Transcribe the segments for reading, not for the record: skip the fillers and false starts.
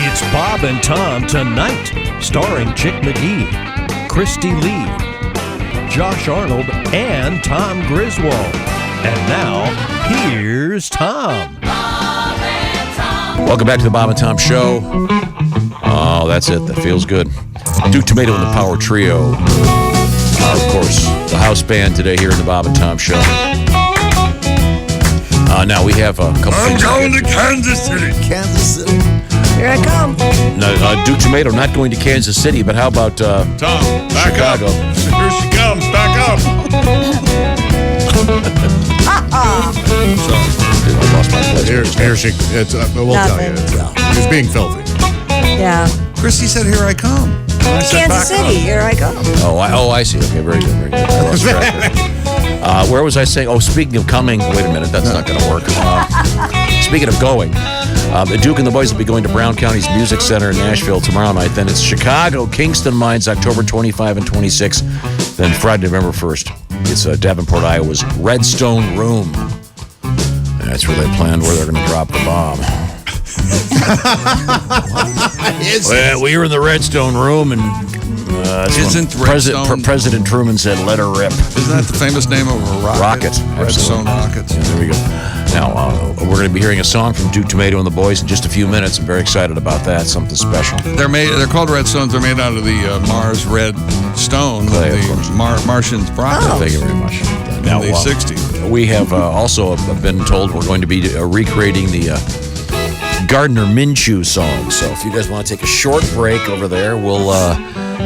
It's Bob and Tom Tonight, starring Chick McGee, Christy Lee, Josh Arnold, and Tom Griswold. And now, here's Tom. Welcome back to the Bob and Tom Show. Oh, that's it. That feels good. Duke Tomato and the Power Trio. Of course, the house band today here in the Bob and Tom Show. Now we have a couple things. I'm going to Kansas City. Kansas City. Here I come. No, Duke Tomato not going to Kansas City, but how about Tom, back Chicago? up. Here she comes. Back up. Sorry, I lost my place. Here she. It's. We'll tell you. He's being filthy. Yeah. Christy said, "Here I come." I said, Kansas City. Here I come. Oh, I see. Okay, very good, very good. I lost track there. Where was I saying? Oh, speaking of coming, wait a minute, that's not going to work. Speaking of going, the Duke and the boys will be going to Brown County's Music Center in Nashville tomorrow night. Then it's Chicago, Kingston Mines, October 25 and 26. Then Friday, November 1st, it's Davenport, Iowa's Redstone Room. And that's where they planned where they're going to drop the bomb. Well, we were in the Redstone Room, and Isn't President Truman said, "Let her rip." Isn't that the famous name of a rocket? Redstone rockets. Yeah, there we go. Now, we're going to be hearing a song from Duke Tomato and the boys in just a few minutes. I'm very excited about that. Something special. They're called Redstones. They're made out of the Mars red stone Clay, that the Martians brought them Thank you very much. in the 60s. We have also been told we're going to be recreating the Gardner Minshew song. So if you guys want to take a short break over there, we'll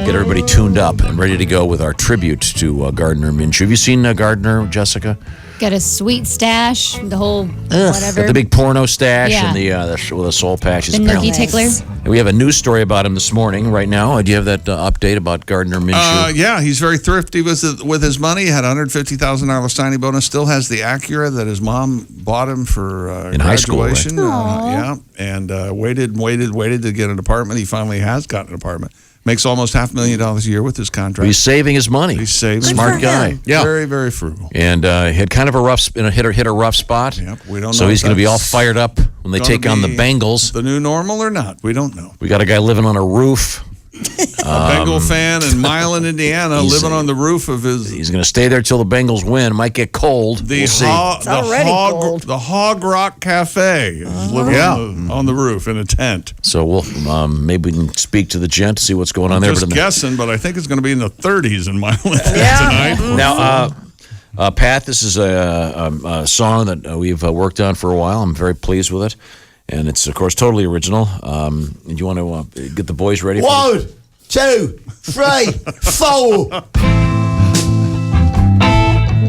get everybody tuned up and ready to go with our tribute to Gardner Minshew. Have you seen Gardner, Jessica? Got a sweet stash, the whole whatever. Got the big porno stash and Yeah. with a soul patch. The nookie tickler. And we have a news story about him this morning, right now. Do you have that update about Gardner Minshew? Yeah, he's very thrifty with his money. He had a $150,000 signing bonus. Still has the Acura that his mom bought him for in high school, right? graduation. Yeah, and waited to get an apartment. He finally has gotten an apartment. Makes almost $500,000 a year with his contract. He's saving his money. He's saving. Smart guy. Yeah, very, very frugal. And had kind of a rough hit a rough spot. Yep, we don't know. So he's going to be all fired up when they take on the Bengals. The new normal or not? We don't know. We got a guy living on a roof. A Bengal fan in Milan, Indiana, living on the roof of his. He's going to stay there till the Bengals win. Might get cold. We'll see. The Hog Rock Cafe is living on the roof in a tent. So we'll maybe we can speak to the gent to see what's going on there. Just guessing, but I think it's going to be in the 30s in Milan tonight. Now, Pat, this is a song that we've worked on for a while. I'm very pleased with it. And it's, of course, totally original. And you want to get the boys ready? 1, 2, 3, 4.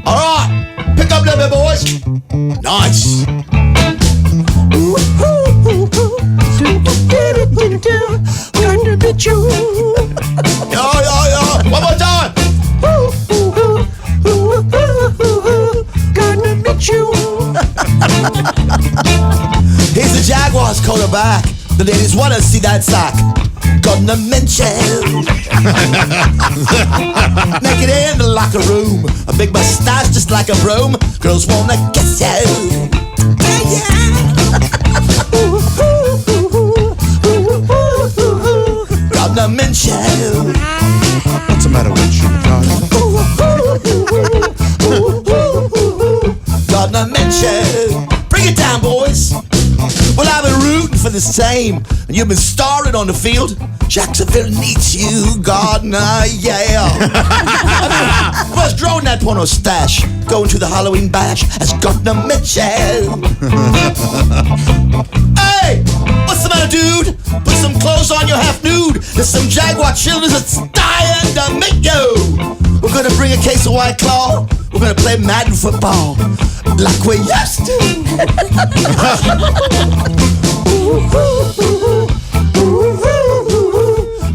All right, pick up them, boys. Nice. Yeah. One more time. He's the Jaguars quarterback. The ladies want to see that sack. Gardner Minshew. Naked in the locker room. A big mustache just like a broom. Girls want to kiss you. Gardner Minshew. What's the matter with you, Gardner Minshew. Bring it down, boys. Well, I've been rooting for this team, and you've been starring on the field. Jacksonville needs you, Gardner, yeah. Where's growing that porno stash? Going to the Halloween bash as Gardner Minshew. Hey, what's the matter, dude? Put some clothes on, you're half nude. There's some Jaguar children that's dying to meet you. We're gonna bring a case of White Claw. We're gonna play Madden football like we used to.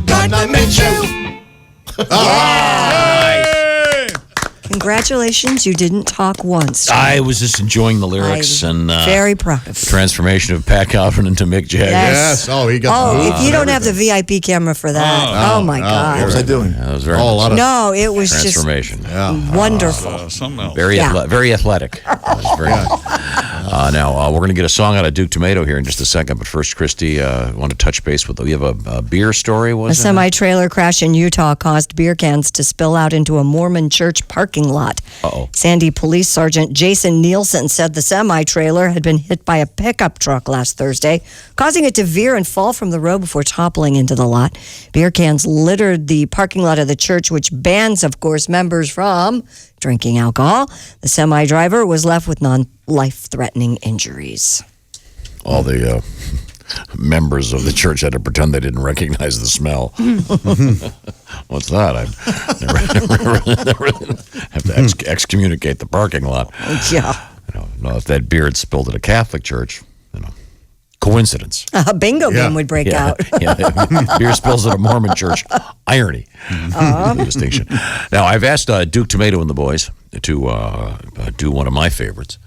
Gardner Minshew. Congratulations, you didn't talk once. I was just enjoying the lyrics and very proud of the transformation of Pat Godwin into Mick Jagger. Yes. Oh, he got. Oh, if you don't have the VIP camera for that, oh my God. What was I doing? That was very a lot of No, it was transformation. just wonderful. something else. Very athletic. That was very Now, we're going to get a song out of Duke Tomato here in just a second. But first, Christy, want to touch base with you have a beer story, A semi-trailer crash in Utah caused beer cans to spill out into a Mormon church parking lot. Uh-oh. Sandy Police Sergeant Jason Nielsen said the semi-trailer had been hit by a pickup truck last Thursday, causing it to veer and fall from the road before toppling into the lot. Beer cans littered the parking lot of the church, which bans, of course, members from drinking alcohol. The semi-driver was left with non-life-threatening injuries. All the members of the church had to pretend they didn't recognize the smell. What's that? I never have to excommunicate the parking lot. Yeah. No, if that beer had spilled at a Catholic church, coincidence. A bingo game would break out. Beer spills at a Mormon church. Irony. Distinction. Now, I've asked Duke Tomato and the boys to do one of my favorites.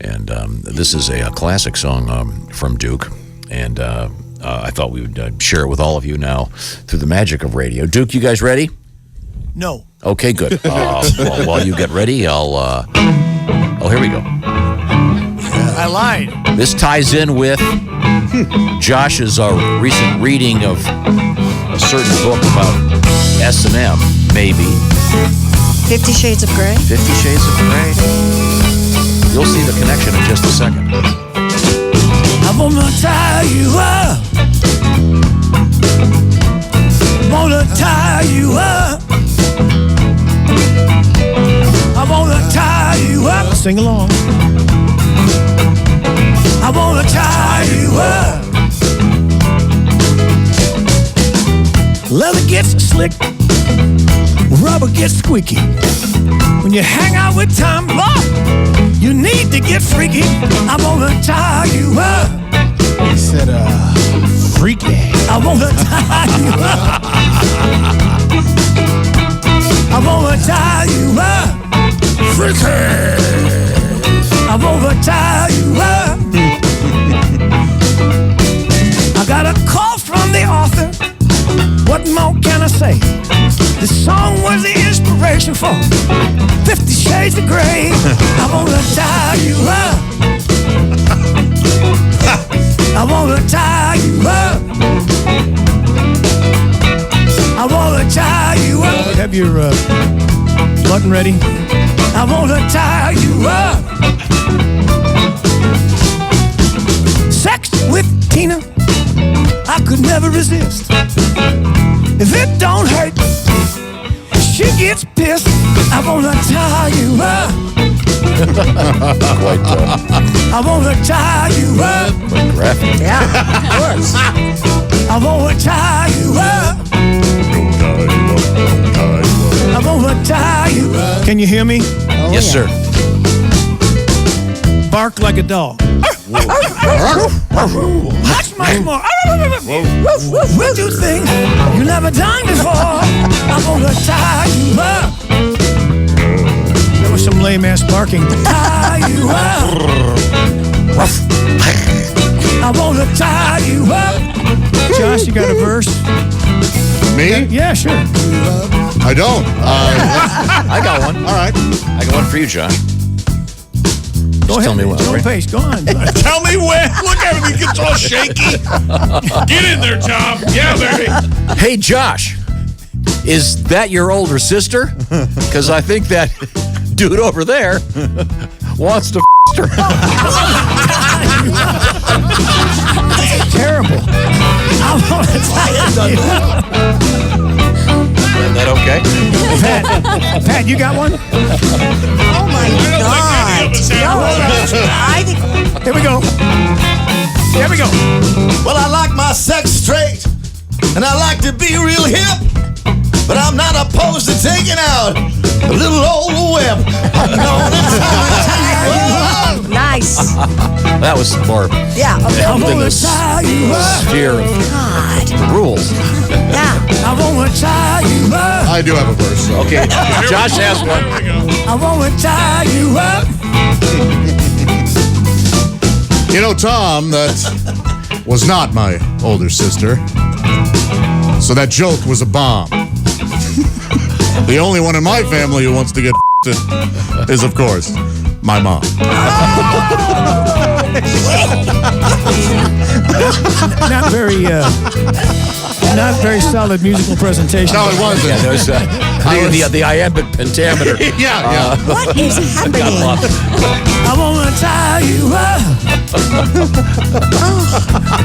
And this is a classic song from Duke. And I thought we would share it with all of you now through the magic of radio. Duke, you guys ready? No. Okay, good. Well, while you get ready, I'll... here we go. I lied. This ties in with Josh's recent reading of a certain book about S&M, maybe. 50 Shades of Grey? 50 Shades of Grey. You'll see the connection in just a second. I wanna tie you up. Wanna tie you up. I wanna tie you up. Sing along. I wanna tie you up. Leather gets slick, rubber gets squeaky. When you hang out with Tom Law, you need to get freaky. I wanna tie you up. He said, freaky. I wanna tie you up. I wanna tie you up. Freaky. I wanna tie you up. I got a call from the author. What more can I say? This song was the inspiration for 50 Shades of Grey. I wanna tie you up. I wanna tie you up. I wanna tie you up. Have your button ready? I wanna tie you up. Sex with Tina, I could never resist. If it don't hurt, she gets pissed. I wanna tie you up. I wanna tie you up. Graphic. Yeah, of course. I wanna tie you up. I wanna tie you up. Can you hear me? Yes, sir. Bark like a dog. Much, much more. We'll do things you never done before. I wanna tie you up. There was some lame ass barking. Tie you up. I wanna tie you up. Josh, you got a verse? Me? Yeah, sure. I don't. I got one. All right. I got one for you, Josh. Go ahead. Tell me when. Slow pace. Go on. Tell me when. Look, everything gets all shaky. Get in there, Tom. Yeah, baby. Hey, Josh, is that your older sister? Because I think that dude over there wants to her. Terrible. I want to tie you up. Is that okay? Pat, you got one? Oh my God. I think. Here we go. Here we go. Well, I like my sex straight, and I like to be real hip, but I'm not opposed to taking out a little old whip. I'm gonna tie you up. Nice. That was more Yeah. something the sphere of God. the rules. Yeah. I want to tie you up. I do have a verse. So. Okay, Josh has one. I want to tie you up. You know, Tom, that was not my older sister. So that joke was a bomb. The only one in my family who wants to get is, of course, my mom. Not very solid musical presentation. No, it wasn't. Yeah, there's the iambic pentameter. Yeah. What is happening? I want to tie you up.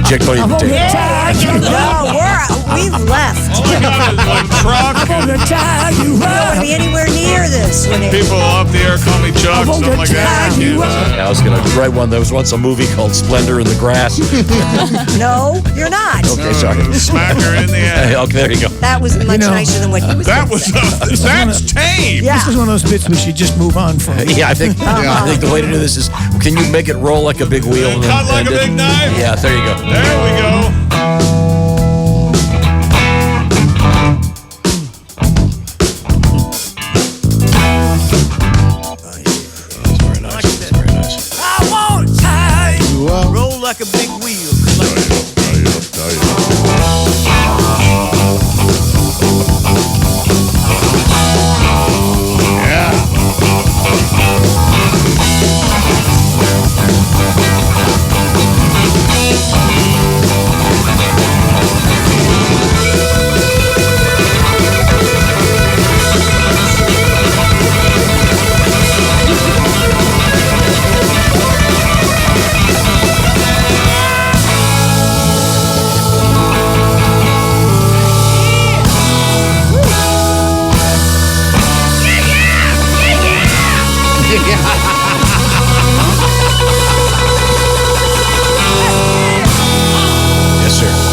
Chick, don't even take it. Tie you up. No, we've left. I want to tie you We don't want up. to be anywhere near this. People off the air call me Chuck, something like that. I was going to write one. There was once a movie called Splendor in the Grass. No, you're not. Okay, sorry. Smack her in the ass. Okay, there you go. That was much nicer than what he was That gonna was say. that's tame. Yeah. This is one of those bits we should just move on from. Yeah, I think the way to do this is, can you make it roll like a big wheel? And Cut like a big knife. Yeah, there you go. There we go. Very nice. Very nice. I want to tie you up. Roll like a big wheel.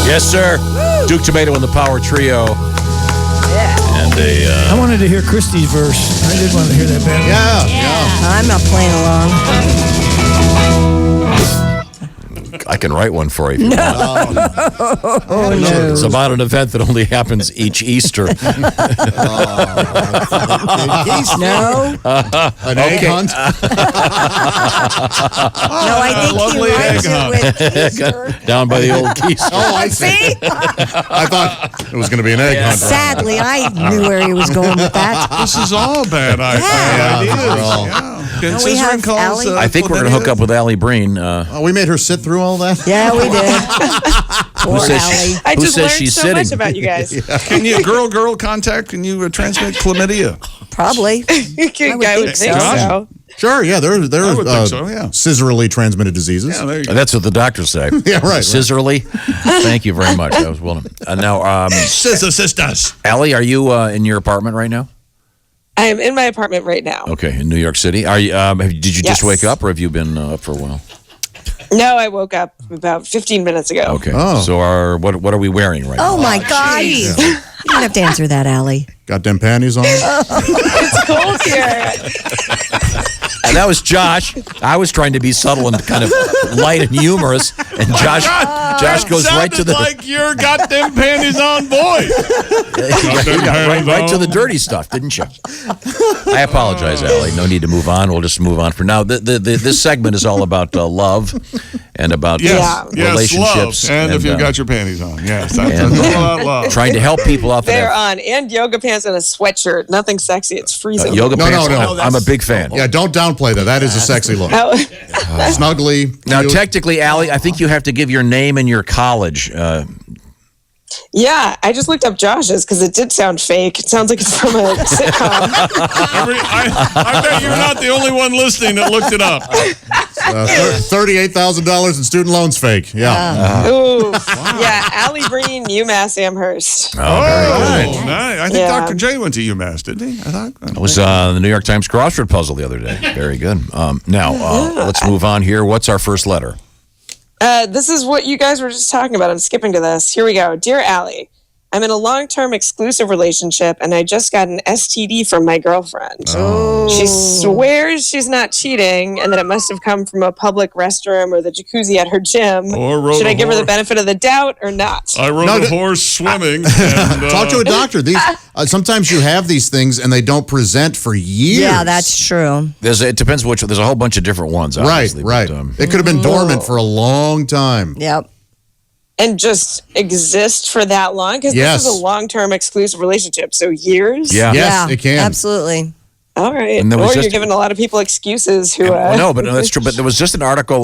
Yes, sir. Duke Tomato and the Power Trio. Yeah. And I wanted to hear Christie's verse. I did want to hear that band. I'm not playing along. I can write one for you. If you want. Oh, no. It's about an event that only happens each Easter. No. An egg hunt? No, I think he lovely writes egg it with Easter. Down by the old Keister. Oh, I see. See? I thought it was going to be an egg hunt. Sadly, I knew where he was going with that. This is all bad ideas. Can we Scissoring have calls, Ali? I think we're going to hook up with Ali Breen. Oh, we made her sit through all that? Yeah, we did. Poor says Allie. I Who just says learned she's so sitting? much about you guys. Can you girl contact? Can you transmit chlamydia? Probably. I would think so. Sure, yeah. There I would think so, yeah. scissorally transmitted diseases. Yeah, there you go. That's what the doctors say. Yeah, right. Scissorly. Thank you very much. That was well done. Now, Scissor sisters. Ali, are you in your apartment right now? I am in my apartment right now. Okay, in New York City. Are you? Did you just Yes. wake up, or have you been up for a while? No, I woke up about 15 minutes ago. Okay. Oh. So, what are we wearing right Oh, now? my God. You don't have to answer that, Allie. Got them panties on? It's cold here. And that was Josh. I was trying to be subtle and kind of light and humorous, and Josh goes right to the like you're got them panties on, boy. right to the dirty stuff, didn't you? I apologize, Allie. No need to move on. We'll just move on for now. This segment is all about love and about relationships. Love. And if you've got your panties on, yes, that's all about love. Trying to help people out They're there. on. And yoga pants and a sweatshirt. Nothing sexy. It's freezing. Yoga No, pants. no. I'm a big fan. Yeah, don't downplay that. That is a sexy look. How- Snuggly. Now, cute. technically, Allie, I think you have to give your name and your college. yeah, I just looked up Josh's because it did sound fake. It sounds like it's from a sitcom. I bet you're not the only one listening that looked it up. $38,000 in student loans fake. Yeah. Ooh. Yeah, Ali Breen, UMass Amherst. Oh, nice. I think Yeah. Dr. J went to UMass, didn't he? I thought. It was the New York Times crossword puzzle the other day. Very good. Now, let's move on here. What's our first letter? This is what you guys were just talking about. I'm skipping to this. Here we go. Dear Allie, I'm in a long-term exclusive relationship, and I just got an STD from my girlfriend. Oh. She swears she's not cheating, and that it must have come from a public restroom or the jacuzzi at her gym. Or rode Should a I give her the horse. benefit of the doubt or not? I rode No, a horse swimming. And, Talk to a doctor. These sometimes you have these things and they don't present for years. Yeah, that's true. It depends which. There's a whole bunch of different ones. right. Obviously, Right. But, It could have been dormant for a long time. Yep. And just exist for that long? Because Yes. this is a long-term exclusive relationship, so years? yeah. Yes, it can. Absolutely. All right. And there was Or just- you're giving a lot of people excuses who. no, but that's true. But there was just an article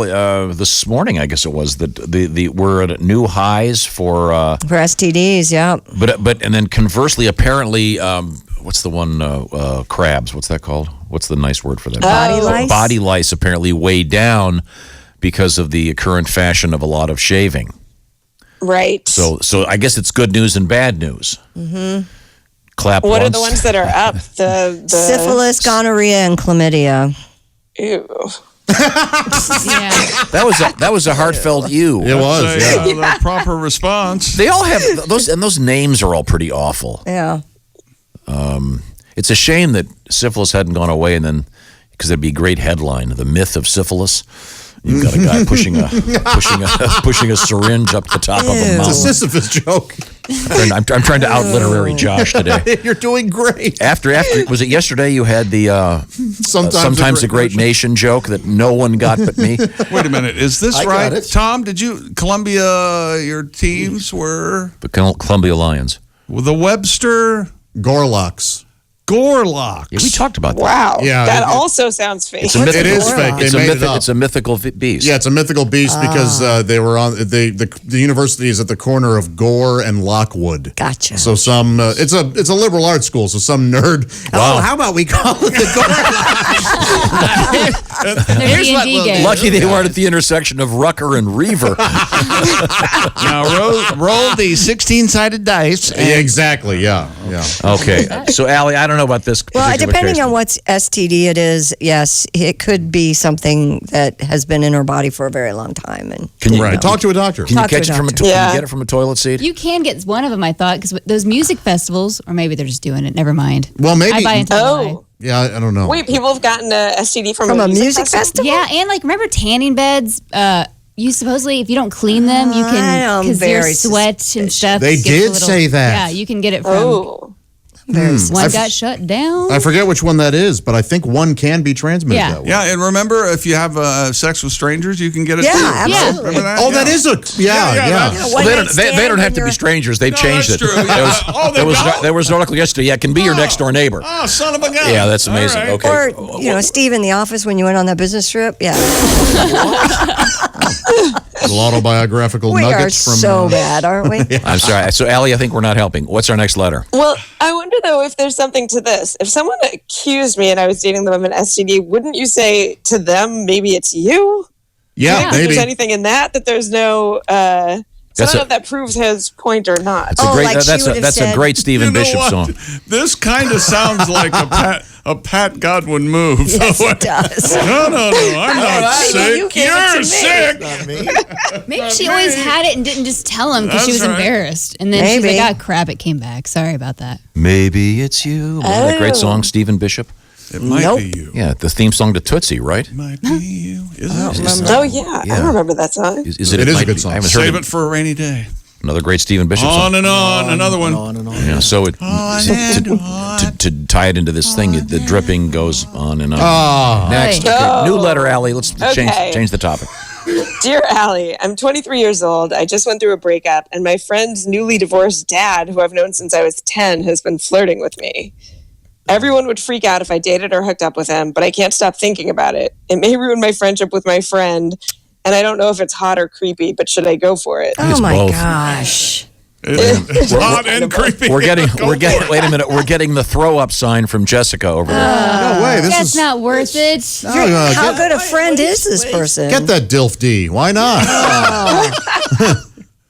this morning, I guess it was, that we're at new highs for STDs. Yeah. But and then conversely, apparently, what's the one crabs? What's that called? What's the nice word for that? Body lice? Body lice apparently way down because of the current fashion of a lot of shaving. Right. So I guess it's good news and bad news. Mm-hmm. Clap. What once. are the ones that are up? The Syphilis, gonorrhea, and chlamydia. Ew. Yeah. That was a heartfelt ew. It was, The proper response. They all have those, and those names are all pretty awful. Yeah. It's a shame that syphilis hadn't gone away, and then because it'd be a great headline: "The Myth of Syphilis." You've got a guy pushing a syringe up the top of a It's a mountain. Sisyphus joke. I'm trying to out literary Josh today. You're doing great. After was it yesterday? You had the sometimes a great nation joke that no one got but me. Wait a minute. Is this I right? got it. Tom, did you, Columbia, your teams were The Columbia Lions. the Webster Gorlocks. Gorlocks. Yeah, we talked about that. Wow. Yeah, That it- also sounds fake. It's a mythical, It is fake. They made it up. It's a mythical beast. Yeah, it's a mythical beast because they were on the university is at the corner of Gore and Lockwood. Gotcha. So some it's a liberal arts school. So some nerd. Wow. Oh, how about we call it the Gore? Their D&D game. Lucky they weren't at the intersection of Rucker and Reaver. Now roll the 16-sided dice. Yeah, exactly. Yeah. Okay, so Allie, I don't know about this. Well, particular depending case. on what STD it is, yes, it could be something that has been in her body for a very long time. And Can you, Right. Talk to a doctor. Can you Talk to catch a it from a doctor. can Yeah. you get it from a toilet seat? You can get one of them, I thought, because those music festivals, or maybe they're just doing it. Never mind. Well, maybe. I buy into the lie. Oh. Yeah, I don't know. Wait, people have gotten a STD from from a music festival? Yeah, and like remember tanning beds? You supposedly, if you don't clean them, you I can am because your very sweat and stuff. They gets a did little- say that. Yeah, you can get it from. Oh. One got shut down. I forget which one that is, but I think one can be transmitted Yeah. that way. Yeah, and remember, if you have sex with strangers, you can get it Yeah, too. absolutely. Remember that? Oh, that Yeah. is a yeah. that's- One Well, night they don't stand have to when be strangers. They've changed that's it. true. Yeah. There was an article yesterday. Yeah, it can be your next door neighbor. Oh, son of a gun. Yeah, that's amazing. All right. Okay. Or, Steve in the office when you went on that business trip. Yeah. Little autobiographical We are nuggets from so bad, aren't we? I'm sorry. So, Allie, I think we're not helping. What's our next letter? Well, I wonder though if there's something to this. If someone accused me and I was dating them of an STD, wouldn't you say to them, maybe it's you? yeah, If maybe. there's anything in that there's no. So I That's don't know a- if that proves his point or not. It's a Oh, great. like she that's would have a said- great Stephen You know Bishop what? song. This kind of sounds like a Pat Godwin move. Yes, it does. No, I'm not sick. you gave it to You're me. sick. Maybe she always had it and didn't just tell him because she was That's right. embarrassed. And then she's Maybe. like, "Ah, crap, it came back. Sorry about that." Maybe it's you. Remember that great song, Stephen Bishop? It might Nope. be you. Yeah, the theme song to Tootsie, right? It might be you. Is it? Oh yeah, I remember that song. Is It is a might good be. song. I haven't heard Save it. it for a rainy day. Another great Stephen Bishop On song. and on. Another one. Yeah, so it On to, and to, on. to tie it into this thing, the dripping goes on and on. Ah. Next, Right. okay, new letter, Allie. Let's Okay. change the topic. Dear Allie, I'm 23 years old. I just went through a breakup, and my friend's newly divorced dad, who I've known since I was 10, has been flirting with me. Everyone would freak out if I dated or hooked up with him, but I can't stop thinking about it. It may ruin my friendship with my friend, and I don't know if it's hot or creepy, but should I go for it? Oh It's my both. gosh. It's hot and creepy. We're getting wait a minute. We're getting the throw up sign from Jessica over there. No way. This That's is not worth it. Oh, How good a friend is this person? Get that DILF D. Why not?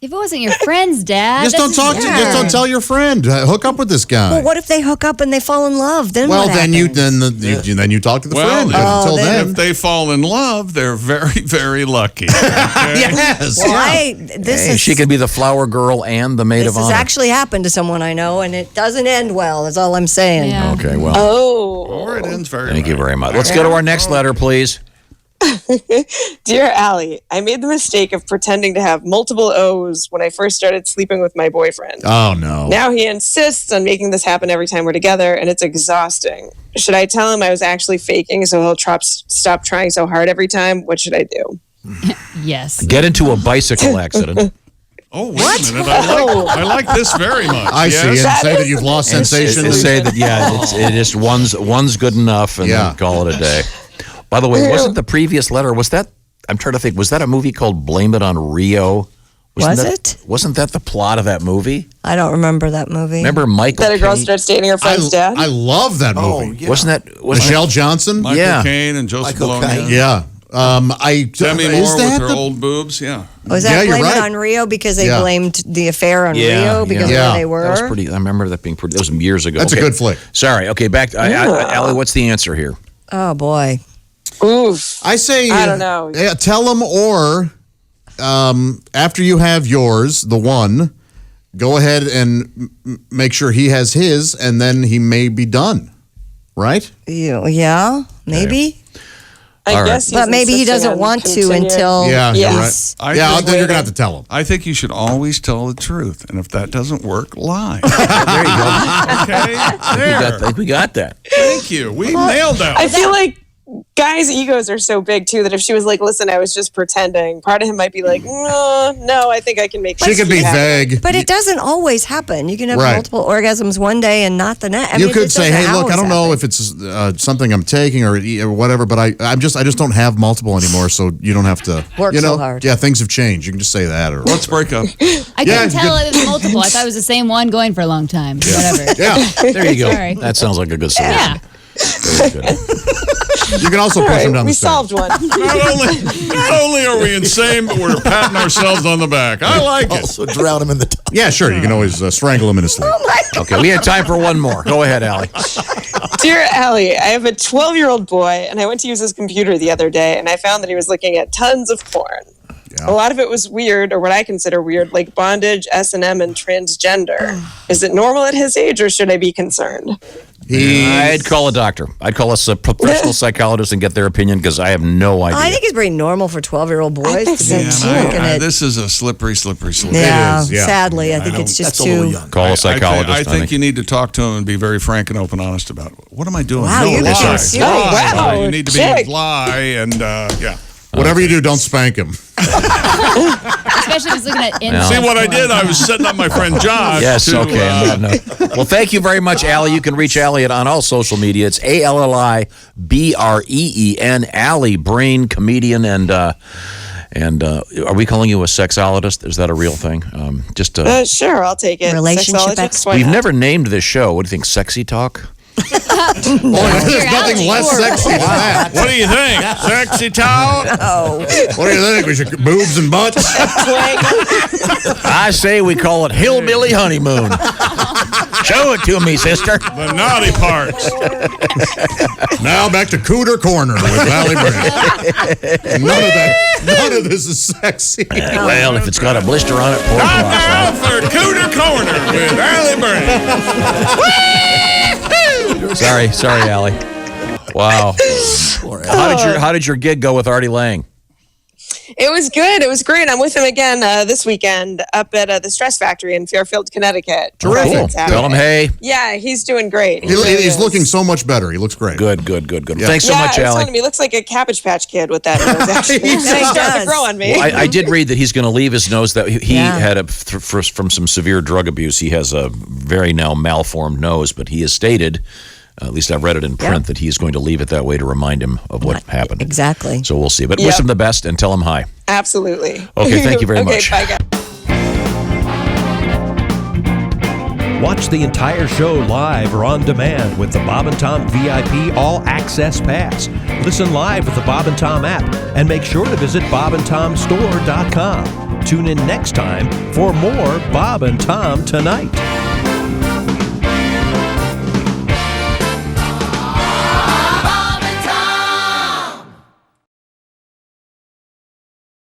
If it wasn't your friend's dad, Just don't that's talk to. weird. Just don't tell your friend. Hook up with this guy. Well, what if they hook up and they fall in love? Then Well, what then you happens? then you talk to the Well, friend. if- Until then- If they fall in love, they're very, very lucky. Okay? yes. Well, this Hey, is she can be the flower girl and the maid this of has honor. actually happened to someone I know, and it doesn't end well. Is all I'm saying. Yeah. Okay, well, Oh. Or it ends very thank you well. very much. Let's go to our next letter, please. Dear Allie, I made the mistake of pretending to have multiple O's when I first started sleeping with my boyfriend. Oh no. Now he insists on making this happen every time we're together, and it's exhausting. Should I tell him I was actually faking so he'll stop trying so hard every time? What should I do? Yes. Get into a bicycle accident. Oh, wait a minute. I like this very much. I see. And say that you've lost sensation. And say that, it just one's good enough and then call it a day. By the way, wasn't the previous letter, was that, I'm trying to think, was that a movie called Blame It on Rio? Wasn't that the plot of that movie? I don't remember that movie. Remember Michael That a girl starts dating her friend's dad? I love that movie. Wasn't that Michelle Johnson? Michael Caine and Joseph Bologna. Yeah. Demi Moore with her old boobs. Yeah. Was that Blame It on Rio because they blamed the affair on Rio because of where they were? That was pretty. I remember that being pretty. That was years ago. That's a good flick. Sorry. Okay, back to Allie. What's the answer here? Oh boy. Oof. I say I don't know. Tell him, or after you have yours, the one, go ahead and make sure he has his, and then he may be done. Right? Yeah. Maybe. I guess, but maybe he doesn't want to until. Yeah, yes. Right. Then you're gonna have to tell him. I think you should always tell the truth, and if that doesn't work, lie. There you go. Okay, I think we got that. Thank you. We nailed that. I feel like guys' egos are so big too that if she was like, "Listen, I was just pretending," part of him might be like, "No, I think I can make." She could be vague, but it doesn't always happen. You can have multiple orgasms one day and not the next. You could say, "Hey, look, I don't know if it's something I'm taking or whatever, but I just don't have multiple anymore, so you don't have to work so hard." Yeah, things have changed. You can just say that, or let's break up. I couldn't tell it was multiple. I thought it was the same one going for a long time. Whatever. Yeah, there you go. Sorry. That sounds like a good solution. Yeah. Very good. You can also push him down the stairs. We solved one. Not only are we insane, but we're patting ourselves on the back. I like it. Also drown him in the tub. Yeah, sure. You can always strangle him in his sleep. Okay, we had time for one more. Go ahead, Allie. Dear Allie, I have a 12-year-old boy, and I went to use his computer the other day, and I found that he was looking at tons of porn. Yeah. A lot of it was weird, or what I consider weird, like bondage, S&M, and transgender. Is it normal at his age, or should I be concerned? I'd call a doctor. I'd call a professional psychologist and get their opinion because I have no idea. I think it's pretty normal for 12-year-old boys to be looking at. This is a slippery slope. Yeah, sadly, I think it's just too. Call a psychologist. I think you need to talk to him and be very frank and open honest about it. What am I doing? Wow, you're being serious. Wow, you need to be lie and Whatever you do, don't spank him. Especially if he's looking at See what I did? I was setting up my friend Josh. Yes, okay. Well, thank you very much, Allie. You can reach Allie on all social media. It's ALLIBREEN, Ali Breen, comedian, and are we calling you a sexologist? Is that a real thing? Sure, I'll take it. Relationship expert. We've never named this show. What do you think? Sexy Talk? There's nothing less sexy than that. What do you think? Sexy talk? What do you think? We should boobs and butts? I say we call it Hillbilly Honeymoon. Show it to me, sister. The naughty parts. Now back to Cooter Corner with Ali Breen. None of this is sexy. Well, if it's got a blister on it, pour it Time now for Cooter Corner with Ali Breen. Sorry, Allie. Wow. How did your gig go with Artie Lang? It was good. It was great. I'm with him again this weekend up at the Stress Factory in Fairfield, Connecticut. Terrific. Cool. Tell him hey. Yeah, he's doing great. He's looking so much better. He looks great. Good. Yeah. Thanks so much, Allie. He looks like a Cabbage Patch Kid with that nose, actually. He's starting to grow on me. Well, I did read that he's going to leave his nose. That he had from some severe drug abuse. He has a very now malformed nose, but he has stated, at least I've read it in print, that he is going to leave it that way to remind him of what happened. Exactly. So we'll see. But wish him the best and tell him hi. Absolutely. Okay, thank you very much. Bye, guys. Watch the entire show live or on demand with the Bob and Tom VIP All Access Pass. Listen live with the Bob and Tom app and make sure to visit bobandtomstore.com. Tune in next time for more Bob and Tom Tonight.